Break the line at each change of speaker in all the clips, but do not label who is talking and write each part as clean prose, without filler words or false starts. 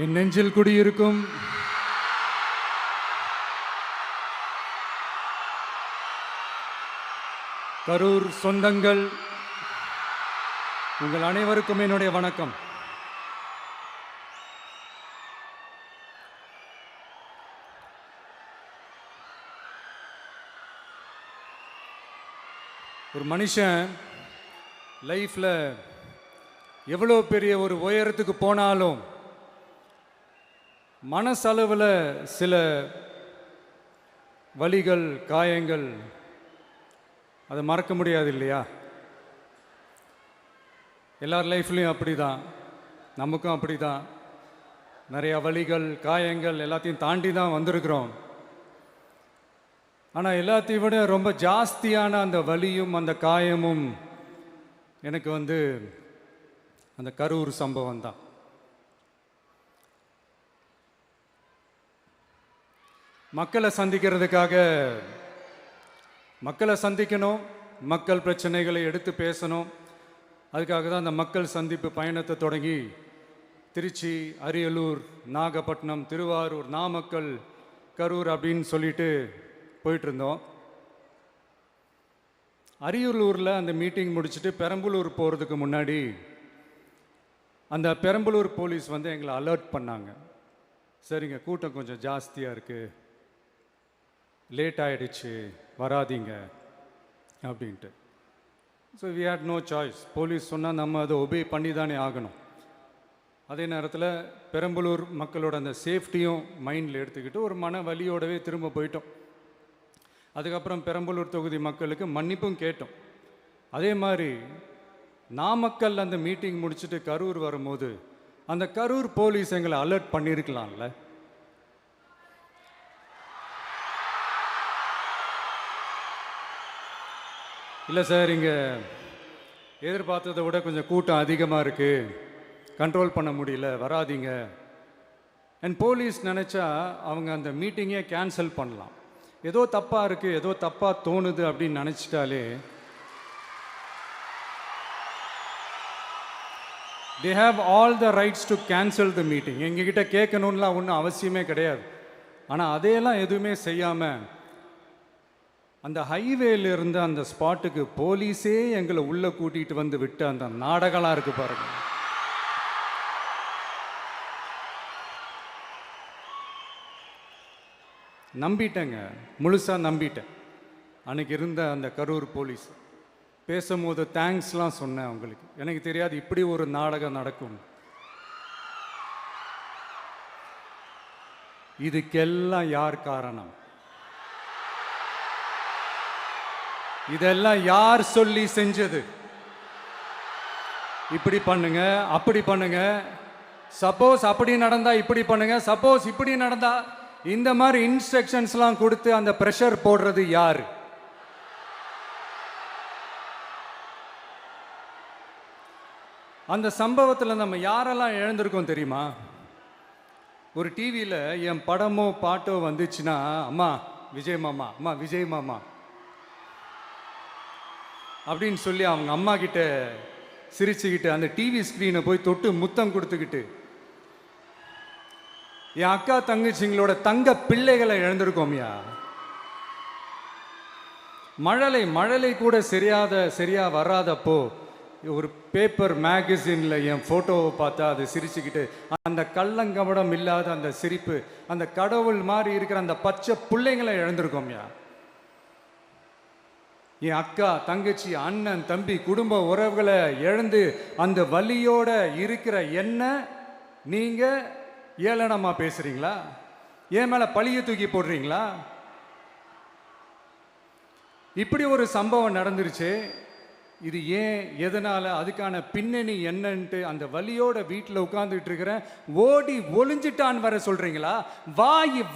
என் நெஞ்சில் குடியிருக்கும் கரூர் சொந்தங்கள், உங்கள் அனைவருக்கும் என்னுடைய வணக்கம். ஒரு மனுஷன் லைஃப்ல எவ்வளோ பெரிய ஒரு உயரத்துக்கு போனாலும் மனசளவில் சில வலிகள், காயங்கள் அதை மறக்க முடியாது இல்லையா? எல்லார் லைஃப்லையும் அப்படி தான், நமக்கும் அப்படி தான். நிறையா வலிகள், காயங்கள் எல்லாத்தையும் தாண்டி தான் வந்திருக்கிறோம். ஆனால் எல்லாத்தையும் விட ரொம்ப ஜாஸ்தியான அந்த வலியும் அந்த காயமும் எனக்கு அந்த கரூர் சம்பவம் தான். மக்களை சந்திக்கணும், மக்கள் பிரச்சனைகளை எடுத்து பேசணும். அதுக்காக தான் அந்த மக்கள் சந்திப்பு பயணத்தை தொடங்கி திருச்சி, அரியலூர், நாகப்பட்டினம், திருவாரூர், நாமக்கல், கரூர் அப்படின்னு சொல்லிட்டு போயிட்டுருந்தோம். அரியலூரில் அந்த மீட்டிங் முடிச்சுட்டு பெரம்பலூர் போகிறதுக்கு முன்னாடி அந்த பெரம்பலூர் போலீஸ் எங்களை அலர்ட் பண்ணாங்க. சரிங்க, கூட்டம் கொஞ்சம் ஜாஸ்தியாக இருக்குது, லேட் ஆகிடுச்சு, வராதிங்க அப்படின்ட்டு. So we had no choice. Police சொன்னால் நம்ம அதை ஒபே பண்ணி தானே ஆகணும். அதே நேரத்தில் பெரம்பலூர் மக்களோட அந்த சேஃப்டியும் மைண்டில் எடுத்துக்கிட்டு ஒரு மன வலியோடவே திரும்ப போயிட்டோம். அதுக்கப்புறம் பெரம்பலூர் தொகுதி மக்களுக்கு மன்னிப்பும் கேட்டோம். அதே மாதிரி நாமக்கல் அந்த மீட்டிங் முடிச்சுட்டு கரூர் வரும்போது அந்த கரூர் போலீஸ் எங்களை அலர்ட் பண்ணியிருக்கலாம்ல. இல்லை சார், இங்கே எதிர்பார்த்ததை விட கொஞ்சம் கூட்டம் அதிகமாக இருக்குது, கண்ட்ரோல் பண்ண முடியல, வராதிங்க. அண்ட் போலீஸ் நினச்சா அவங்க அந்த மீட்டிங்கே கேன்சல் பண்ணலாம். ஏதோ தப்பாக இருக்குது, ஏதோ தப்பாக தோணுது அப்படின்னு நினச்சிட்டாலே they have all the rights to cancel the meeting. எங்ககிட்ட கேட்கணும்லாம் ஒன்றும் அவசியமே கிடையாது. ஆனால் அதையெல்லாம் எதுவுமே செய்யாமல் அந்த ஹைவேல இருந்து அந்த ஸ்பாட்டுக்கு போலீஸே எங்களை உள்ளே கூட்டிகிட்டு வந்து விட்டு அந்த நாடகம்லாம் இருக்குது பாருங்க. நம்பிட்டேங்க, முழுசாக நம்பிட்டேன். அன்னைக்கு இருந்த அந்த கரூர் போலீஸ் பேசும்போது தேங்க்ஸ்லாம் சொன்னேன் அவங்களுக்கு. எனக்கு தெரியாது இப்படி ஒரு நாடகம் நடக்கும். இதுக்கெல்லாம் யார் காரணம்? இதெல்லாம் யார் சொல்லி செஞ்சது? இப்படி பண்ணுங்க, அப்படி பண்ணுங்க, சப்போஸ் அப்படி நடந்தா இப்படி பண்ணுங்க, சப்போஸ் இப்படி நடந்தா இந்த மாதிரி இன்ஸ்ட்ரக்ஷன்ஸ்லாம் கொடுத்து அந்த ப்ரெஷர் போடுறது யார்? அந்த சம்பவத்தில் நம்ம யாரெல்லாம் இழந்திருக்கோம் தெரியுமா? ஒரு டிவியில் என் படமோ பாட்டோ வந்துச்சுன்னா, அம்மா விஜய் மாமா, அம்மா விஜய் மாமா அப்படின்னு சொல்லி அவங்க அம்மா கிட்ட சிரிச்சுக்கிட்டு அந்த டிவி ஸ்க்ரீனை போய் தொட்டு முத்தம் கொடுத்துக்கிட்டு என் அக்கா தங்கச்சிங்களோட தங்க பிள்ளைகளை இழந்திருக்கோம்யா. மழலை கூட சரியா வராதப்போ ஒரு பேப்பர் மேகசின்ல என் ஃபோட்டோவை பார்த்தா அது சிரிச்சுக்கிட்டு அந்த கள்ளங்கபடம் இல்லாத அந்த சிரிப்பு, அந்த கடவுள் மாதிரி இருக்கிற அந்த பச்சை பிள்ளைங்களை இழந்திருக்கோம்யா. என் அக்கா தங்கச்சி, அண்ணன், தம்பி, குடும்ப உறவுகளை இழந்து அந்த வலியோட இருக்கிற என்ன நீங்க ஏளனமா பேசுறீங்களா? என் மேல பழிய தூக்கி போடுறீங்களா? இப்படி ஒரு சம்பவம் நடந்துருச்சு. இது ஏன், எதனால, அதுக்கான பின்னணி என்னன்ட்டு அந்த வலியோட வீட்டில் உட்கார்ந்துட்டு இருக்கிற ஓடி ஒளிஞ்சிட்டான்னு வர சொல்றீங்களா?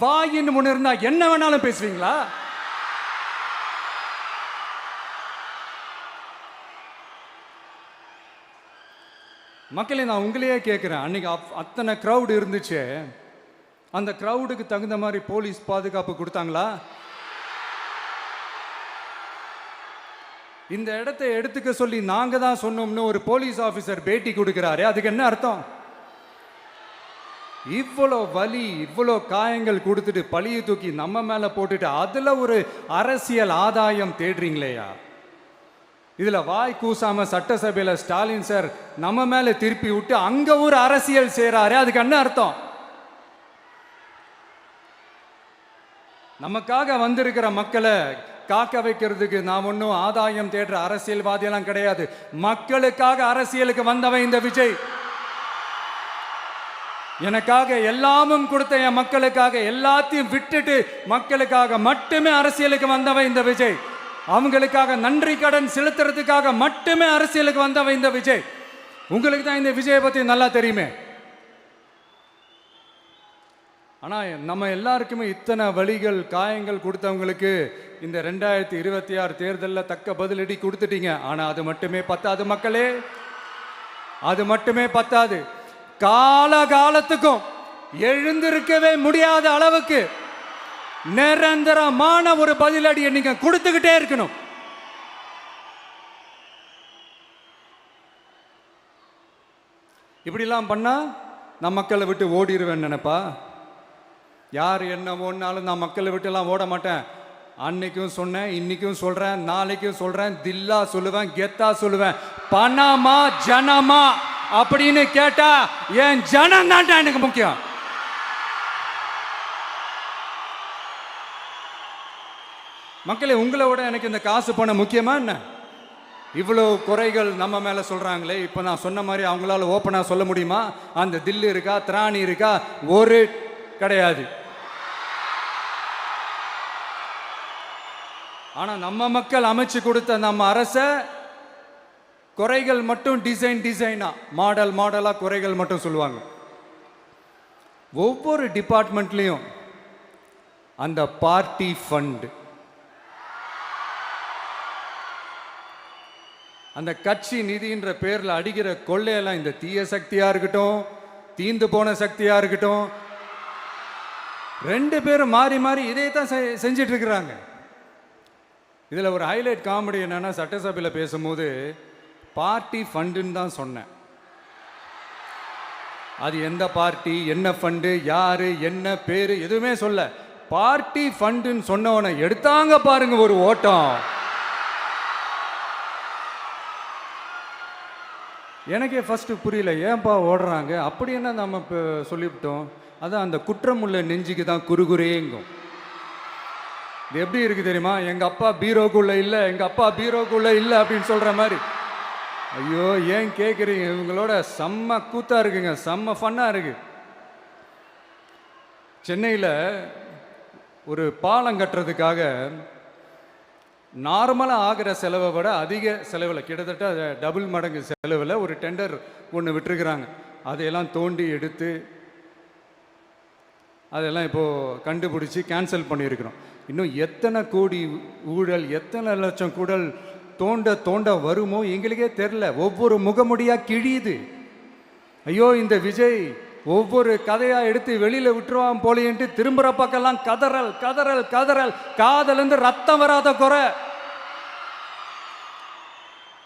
வாயின்னு முன்ன இருந்தா என்ன வேணாலும் பேசுவீங்களா? மக்களே, நான் உங்களையே கேட்குறேன், அன்னைக்கு அத்தனை க்ரௌடு இருந்துச்சு, அந்த க்ரௌடுக்கு தகுந்த மாதிரி போலீஸ் பாதுகாப்பு கொடுத்தாங்களா? இந்த இடத்தை எடுத்துக்க சொல்லி நாங்க தான் சொன்னோம்னு ஒரு போலீஸ் ஆபீசர் பேட்டி கொடுக்கிறாரு. அதுக்கு என்ன அர்த்தம்? இவ்வளோ வலி, இவ்வளோ காயங்கள் கொடுத்துட்டு பழியை தூக்கி நம்ம மேல போட்டுட்டு அதுல ஒரு அரசியல் ஆதாயம் தேடுறீங்களேயா? இதுல வாய் கூசாம சட்டசபையில ஸ்டாலின் சார் நம்ம மேல திருப்பி விட்டு அங்க ஒரு அரசியல் செய்றாரு. அதுக்கு என்ன அர்த்தம்? நமக்காக வந்திருக்கிற மக்களை காக்க வைக்கிறதுக்கு நான் ஒன்றும் ஆதாயம் தேடுற அரசியல்வாதியெல்லாம் கிடையாது. மக்களுக்காக அரசியலுக்கு வந்தவன் இந்த விஜய். எனக்காக எல்லாமும் கொடுத்த என் மக்களுக்காக எல்லாத்தையும் விட்டுட்டு மக்களுக்காக மட்டுமே அரசியலுக்கு வந்தவன் இந்த விஜய். அவங்களுக்காக நன்றி கடன் செலுத்துறதுக்காக மட்டுமே அரசியலுக்கு வந்தவன் இந்த விஜய். உங்களுக்கு தான் இந்த விஜயை பத்தி நல்லா தெரியுமே. ஆனா நம்ம எல்லாருக்குமே இத்தனை வலிகள் காயங்கள் கொடுத்தவங்களுக்கு இந்த 2026 தேர்தலில் தக்க பதிலடி கொடுத்துட்டீங்க. ஆனா அது மட்டுமே பத்தாது மக்களே, அது மட்டுமே பத்தாது. காலகாலத்துக்கும் எழுந்திருக்கவே முடியாத அளவுக்கு நிரந்தரமான ஒரு பதிலடியை நீங்க கொடுத்துக்கிட்டே இருக்கணும். இப்படிலாம் பண்ணா நான் மக்களை விட்டு ஓடிடுவேன் நினைப்பா? யார் என்ன ஓடினாலும் நான் மக்களை விட்டுலாம் ஓட மாட்டேன். அன்னைக்கும் சொன்னேன், இன்னைக்கும் சொல்றேன், நாளைக்கும் சொல்றேன், தில்லா சொல்லுவேன், கெத்தா சொல்லுவேன். பணமா ஜனமா அப்படின்னு கேட்டா என் ஜனம் தான்டா எனக்கு முக்கியம். மக்களே, உங்களை விட எனக்கு இந்த காசு பணம் முக்கியமா என்ன? இவ்வளோ குறைகள் நம்ம மேல சொல்றாங்களே, இப்போ நான் சொன்ன மாதிரி அவங்களால ஓப்பனா சொல்ல முடியுமா? அந்த தில்லு இருக்கா, திராணி இருக்கா? ஒரு கிடையாது. ஆனா நம்ம மக்கள் அமைச்சு கொடுத்த நம்ம அரச குறைகள் மட்டும் டிசைனா மாடல் மாடலா குறைகள் மட்டும் சொல்லுவாங்க. ஒவ்வொரு டிபார்ட்மெண்ட்லயும் அந்த பார்ட்டி ஃபண்ட், அந்த கட்சி நிதின்ற பேர்ல அடிக்கிற கொள்ளையெல்லாம் இந்த தீய சக்தியா இருக்கட்டும், தீந்து போன சக்தியா இருக்கட்டும், ரெண்டு பேரும் மாறி மாறி இதே தான் செஞ்சிட்டு இருக்கிறாங்க. இதுல ஒரு ஹைலைட் காமெடி என்னன்னா, சட்டசபையில் பேசும்போது பார்ட்டி ஃபண்டுன்னு தான் சொன்னேன். அது எந்த பார்ட்டி, என்ன ஃபண்டு, யாரு, என்ன பேரு எதுவுமே சொல்ல. பார்ட்டி ஃபண்டுன்னு சொன்னவனை எடுத்தாங்க பாருங்க ஒரு ஓட்டம். எனக்கே ஃபர்ஸ்ட் புரியல, ஏன்பா ஓடுறாங்க? அப்படி என்ன நம்ம இப்போ சொல்லிவிட்டோம்? அதான் அந்த குற்றம் உள்ள நெஞ்சுக்கு தான் குறுகுறேங்கும். இது எப்படி இருக்கு தெரியுமா? எங்க அப்பா பீரோக்குள்ள இல்லை, எங்க அப்பா பீரோக்குள்ள இல்லை அப்படின்னு சொல்ற மாதிரி. ஐயோ, ஏன் கேட்குறீங்க? இவங்களோட செம்ம கூத்தா இருக்குங்க, செம்ம ஃபன்னா இருக்கு. சென்னையில் ஒரு பாலம் கட்டுறதுக்காக நார்மலாக ஆகிற செலவை விட அதிக செலவில், கிட்டத்தட்ட டபுள் மடங்கு செலவில் ஒரு டெண்டர் ஒன்று விட்டுருக்குறாங்க. அதையெல்லாம் தோண்டி எடுத்து அதெல்லாம் இப்போது கண்டுபிடிச்சி கேன்சல் பண்ணியிருக்கிறோம். இன்னும் எத்தனை கோடி ஊழல், எத்தனை லட்சம் கூடல் தோண்ட தோண்ட வருமோ எங்களுக்கே தெரில. ஒவ்வொரு முகமுடியாக கிழியுது. ஐயோ, இந்த விஜய் ஒவ்வொரு கதையாக எடுத்து வெளியில் விட்டுருவான் போலேன்ட்டு திரும்புகிற பக்கம்லாம் கதறல் கதறல் கதறல். காதலேருந்து ரத்தம் வராத குறை.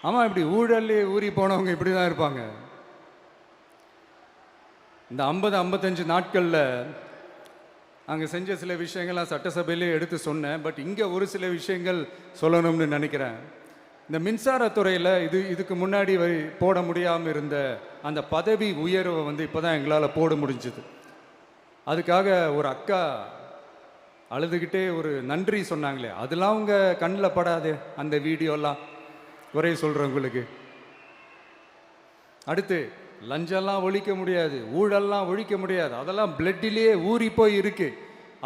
ஆமாம், இப்படி ஊழல்லே ஊறி போனவங்க இப்படி தான் இருப்பாங்க. இந்த 50-55 நாட்களில் அங்கே செஞ்ச சில விஷயங்கள்லாம் சட்டசபையிலே எடுத்து சொன்னேன். பட் இங்கே ஒரு சில விஷயங்கள் சொல்லணும்னு நினைக்கிறேன். இந்த மின்சாரத்துறையில் இதுக்கு முன்னாடி போட முடியாமல் இருந்த அந்த பதவி உயர்வை இப்போ தான் எங்களால் போட முடிஞ்சுது. அதுக்காக ஒரு அக்கா அழுதுகிட்டே ஒரு நன்றி சொன்னாங்களே, அதெல்லாம் அவங்க கண்ணில் படாது அந்த வீடியோலாம். குறை சொல்கிறவங்களுக்கு. அடுத்து லஞ்சம்லாம் ஒழிக்க முடியாது, ஊழல்லாம் ஒழிக்க முடியாது, அதெல்லாம் பிளட்டிலேயே ஊறி போய் இருக்கு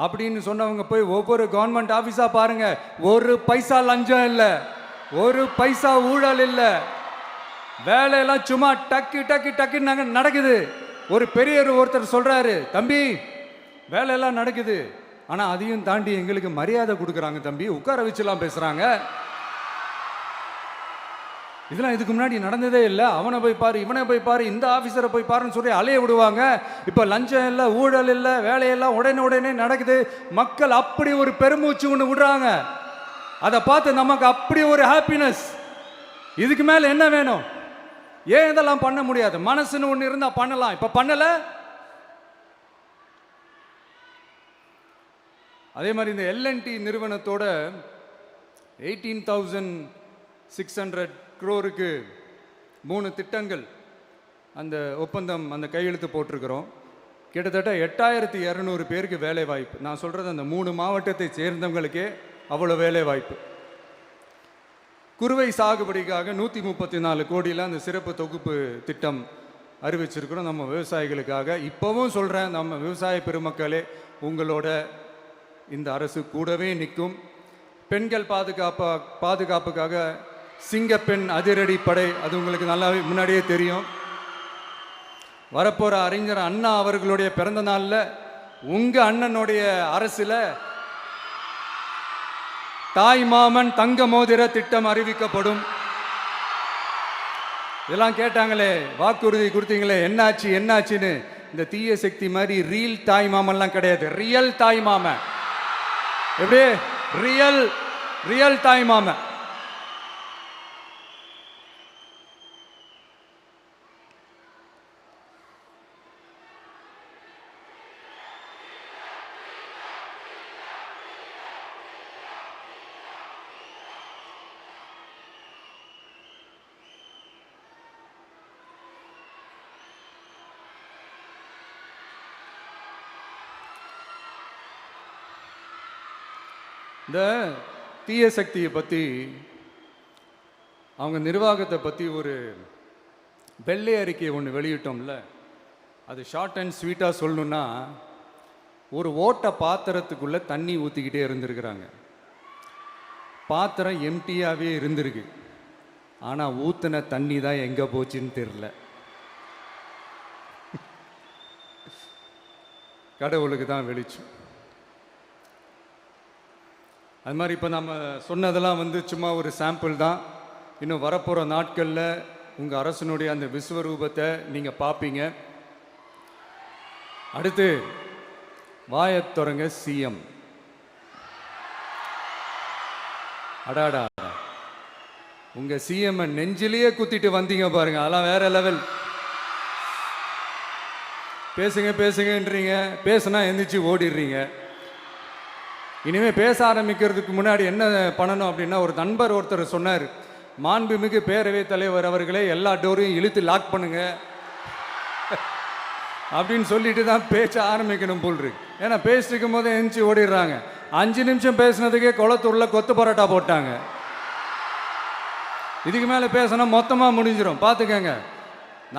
அப்படின்னு சொன்னவங்க போய் ஒவ்வொரு கவர்மெண்ட் ஆஃபீஸாக பாருங்க. ஒரு பைசா லஞ்சம் இல்லை, ஒரு பைசா ஊழல் இல்லை. வேலையெல்லாம் சும்மா டக்கு டக்கு டக்குன்னு நடக்குது. ஒரு பெரியவர் ஒருத்தர் சொல்றாரு, தம்பி வேலையெல்லாம் நடக்குது, ஆனால் அதையும் தாண்டி எங்களுக்கு மரியாதை கொடுக்குறாங்க தம்பி, உட்கார வச்சுலாம் பேசுறாங்க. இதெல்லாம் இதுக்கு முன்னாடி நடந்ததே இல்லை. அவனை போய் பாரு, இவனை போய் பாரு, இந்த ஆஃபீஸரை போய் பாருன்னு சொல்லி அலைய விடுவாங்க. இப்போ லஞ்சம் இல்லை, ஊழல் இல்லை, வேலையெல்லாம் உடனே நடக்குது. மக்கள் அப்படி ஒரு பெருமூச்சு ஒன்று விடுறாங்க. அதை பார்த்து நமக்கு அப்படி ஒரு ஹாப்பினஸ். இதுக்கு மேலே என்ன வேணும்? ஏன் இதெல்லாம் பண்ண முடியாது? மனசுன்னு ஒன்று இருந்தால் பண்ணலாம். இப்போ பண்ணலை. அதே மாதிரி இந்த எல்என்டி நிறுவனத்தோட 18,600 crore-க்கு 3 திட்டங்கள் அந்த ஒப்பந்தம் அந்த கையெழுத்து போட்டிருக்கிறோம். கிட்டத்தட்ட 8,200 பேருக்கு வேலை வாய்ப்பு. நான் சொல்கிறது அந்த 3 மாவட்டத்தை சேர்ந்தவங்களுக்கே அவ்வளோ வேலை வாய்ப்பு. குறுவை சாகுபடிக்காக 134 கோடியில் அந்த சிறப்பு தொகுப்பு திட்டம் அறிவிச்சிருக்கிறோம் நம்ம விவசாயிகளுக்காக. இப்போவும் சொல்கிறேன், நம்ம விவசாய பெருமக்களே, உங்களோட இந்த அரசு கூடவே நிற்கும். பெண்கள் பாதுகாப்புக்காக சிங்கப்பெண் அதிரடி படை, அது உங்களுக்கு நல்லா முன்னாடியே தெரியும். வரப்போகிற அறிஞர் அண்ணா அவர்களுடைய பிறந்த நாளில் உங்கள் அண்ணனுடைய அரசில் தாய் மாமன் தங்க மோதிர திட்டம் அறிவிக்கப்படும். இதெல்லாம் கேட்டாங்களே, வாக்குறுதி கொடுத்தீங்களே, என்னாச்சு என்னாச்சுன்னு. இந்த தீய சக்தி மாதிரி ரியல் தாய் மாமன்லாம் கிடையாது, ரியல் தாய் மாமன். எப்படி ரியல் தாய் மாமன். இந்த தீய சக்தியை பற்றி, அவங்க நிர்வாகத்தை பற்றி ஒரு வெள்ளை அறிக்கை ஒன்று வெளியிட்டோம்ல, அது ஷார்ட் அண்ட் ஸ்வீட்டாக சொல்லணுன்னா, ஒரு ஓட்ட பாத்திரத்துக்குள்ளே தண்ணி ஊற்றிக்கிட்டே இருந்திருக்கிறாங்க. பாத்திரம் எம்டியாகவே இருந்திருக்கு, ஆனால் ஊற்றின தண்ணி தான் எங்கே போச்சுன்னு தெரில. கடவுளுக்கு தான் வெளிச்சம். அது மாதிரி இப்போ நம்ம சொன்னதெல்லாம் சும்மா ஒரு சாம்பிள் தான். இன்னும் வரப்போகிற நாட்களில் உங்கள் அரசனுடைய அந்த விஸ்வரூபத்தை நீங்கள் பார்ப்பீங்க. அடுத்து வாயத்துறங்க சிஎம். அடாடா, உங்கள் சிஎம் நெஞ்சிலேயே குத்திட்டு வந்தீங்க பாருங்க, அதெல்லாம் வேற லெவல். பேசுங்க பேசுங்கன்றீங்க, பேசுனா எந்திரிச்சு ஓடிடுறீங்க. இனிமேல் பேச ஆரம்பிக்கிறதுக்கு முன்னாடி என்ன பண்ணணும் அப்படின்னா, ஒரு நண்பர் ஒருத்தர் சொன்னார், மாண்புமிகு பேரவைத் தலைவர் அவர்களே, எல்லா டோரையும் இழுத்து லாக் பண்ணுங்க அப்படின்னு சொல்லிட்டு தான் பேச ஆரம்பிக்கணும் போல் இருக்கு. ஏன்னா பேசிட்டு இருக்கும் போதே எந்திரிச்சு ஓடிடுறாங்க. 5 நிமிஷம் பேசுனதுக்கே குளத்தூரில் கொத்து பரோட்டா போட்டாங்க. இதுக்கு மேலே பேசினா மொத்தமாக முடிஞ்சிடும், பார்த்துக்கங்க.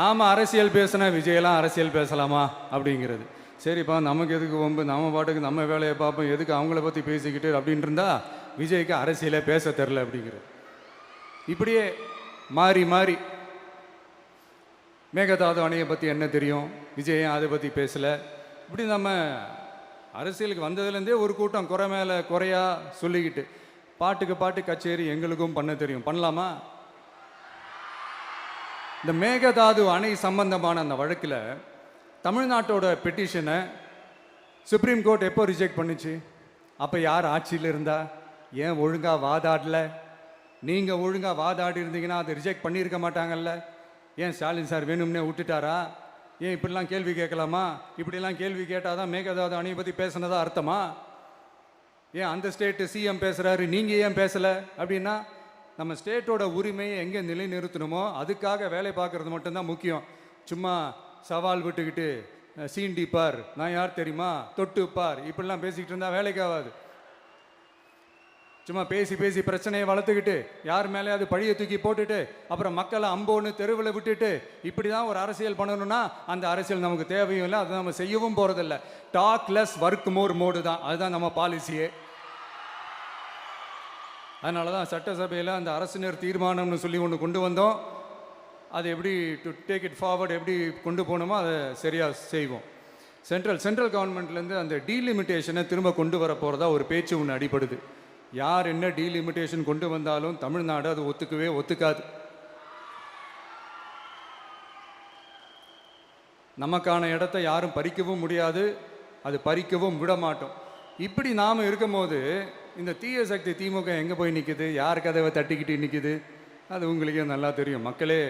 நாம் அரசியல் பேசினா விஜயெல்லாம் அரசியல் பேசலாமா அப்படிங்கிறது. சரிப்பா, நமக்கு எதுக்கு வம்பு, நம்ம பாட்டுக்கு நம்ம வேலையை பார்ப்போம், எதுக்கு அவங்கள பற்றி பேசிக்கிட்டு அப்படின்னு இருந்தால் விஜய்க்கு அரசியலே பேச தெரில அப்படிங்கிறது. இப்படியே மாறி மாறி மேகதாது அணையை பற்றி என்ன தெரியும், விஜய் அதை பற்றி பேசலை. இப்படி நம்ம அரசியலுக்கு வந்ததுலேருந்தே ஒரு கூட்டம் குறை மேலே குறையா சொல்லிக்கிட்டு, பாட்டுக்கு பாட்டு கச்சேரி எங்களுக்கும் பண்ண தெரியும், பண்ணலாமா? இந்த மேகதாது அணை சம்பந்தமான அந்த வழக்கில் தமிழ்நாட்டோட பெட்டிஷனை சுப்ரீம் கோர்ட் எப்போ ரிஜெக்ட் பண்ணுச்சு? அப்போ யார் ஆட்சியில் இருந்தா? ஏன் ஒழுங்காக வாதாடல? நீங்கள் ஒழுங்காக வாதாடி இருந்தீங்கன்னா அதை ரிஜெக்ட் பண்ணியிருக்க மாட்டாங்கல்ல. ஏன் ஸ்டாலின் சார் வேணும்னே விட்டுட்டாரா? ஏன் இப்படிலாம் கேள்வி கேட்கலாமா? இப்படிலாம் கேள்வி கேட்டால் தான் மேகதாது அணையை பற்றி பேசுனதா அர்த்தமா? ஏன் அந்த ஸ்டேட்டு சிஎம் பேசுகிறாரு, நீங்கள் ஏன் பேசலை அப்படின்னா, நம்ம ஸ்டேட்டோட உரிமையை எங்கே நிலைநிறுத்தணுமோ அதுக்காக வேலை பார்க்குறது மட்டும்தான் முக்கியம். சும்மா சவால் விட்டுக்கிட்டு சீண்டிப்பார், நான் யார் தெரியுமா, தொட்டுப்பார், இப்படிலாம் பேசிக்கிட்டு இருந்தால் வேலைக்கு ஆகாது. சும்மா பேசி பேசி பிரச்சனையை வளர்த்துக்கிட்டு யார் மேலே அது பழியை தூக்கி போட்டுட்டு அப்புறம் மக்களை அம்போன்னு தெருவில் விட்டுட்டு இப்படி தான் ஒரு அரசியல் பண்ணணும்னா அந்த அரசியல் நமக்கு தேவையும் இல்லை, அதை நம்ம செய்யவும் போகிறதில்ல. Talk less work more mode தான், அதுதான் நம்ம பாலிசியே. அதனால தான் சட்டசபையில் அந்த அரசினர் தீர்மானம்னு சொல்லி ஒன்று கொண்டு வந்தோம். அது எப்படி டு டேக் இட் ஃபார்வர்ட், எப்படி கொண்டு போகணுமோ அதை சரியாக செய்வோம். சென்ட்ரல் கவர்மெண்ட்லேருந்து அந்த டீலிமிட்டேஷனை திரும்ப கொண்டு வர போகிறதா ஒரு பேச்சு ஒன்று அடிப்படுது. யார் என்ன டீலிமிட்டேஷன் கொண்டு வந்தாலும் தமிழ்நாடு அது ஒத்துக்காது. நமக்கான இடத்த யாரும் பறிக்கவும் முடியாது, அது பறிக்கவும் விட மாட்டோம். இப்படி நாம் இருக்கும்போது இந்த தீய சக்தி திமுக எங்கே போய் நிற்குது, யார் கதவை தட்டிக்கிட்டு நிற்குது, அது உங்களுக்கே நல்லா தெரியும். மக்களே,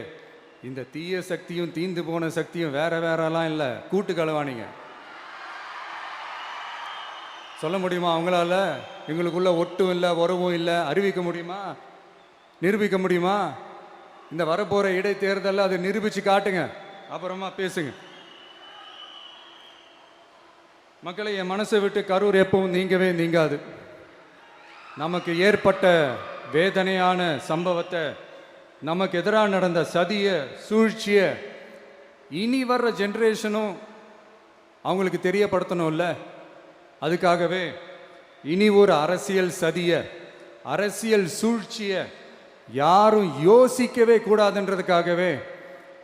இந்த தீய சக்தியும் தீந்து போன சக்தியும் வேறலாம் இல்லை, கூட்டு களவாணிங்க. சொல்ல முடியுமா அவங்களால? எங்களுக்குள்ள ஒட்டும் இல்லை, உறவும் இல்லை, அறிவிக்க முடியுமா? நிரூபிக்க முடியுமா? இந்த வரப்போகிற இடைத்தேர்தலில் அதை நிரூபித்து காட்டுங்க, அப்புறமா பேசுங்க. மக்களை, என் மனசை விட்டு கரூர் எப்பவும் நீங்கவே நீங்காது. நமக்கு ஏற்பட்ட வேதனையான சம்பவத்தை, நமக்கு எதிராக நடந்த சதிய சூழ்ச்சிய இனி வர்ற ஜென்ரேஷனும் அவங்களுக்கு தெரியப்படுத்தணும்ல. அதுக்காகவே இனி ஒரு அரசியல் சதிய, அரசியல் சூழ்ச்சிய யாரும் யோசிக்கவே கூடாதுன்றதுக்காகவே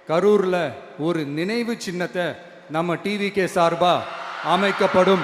கரூர்ல ஒரு நினைவு சின்னத்தை நம்ம டிவிகே சார்பா அமைக்கப்படும்.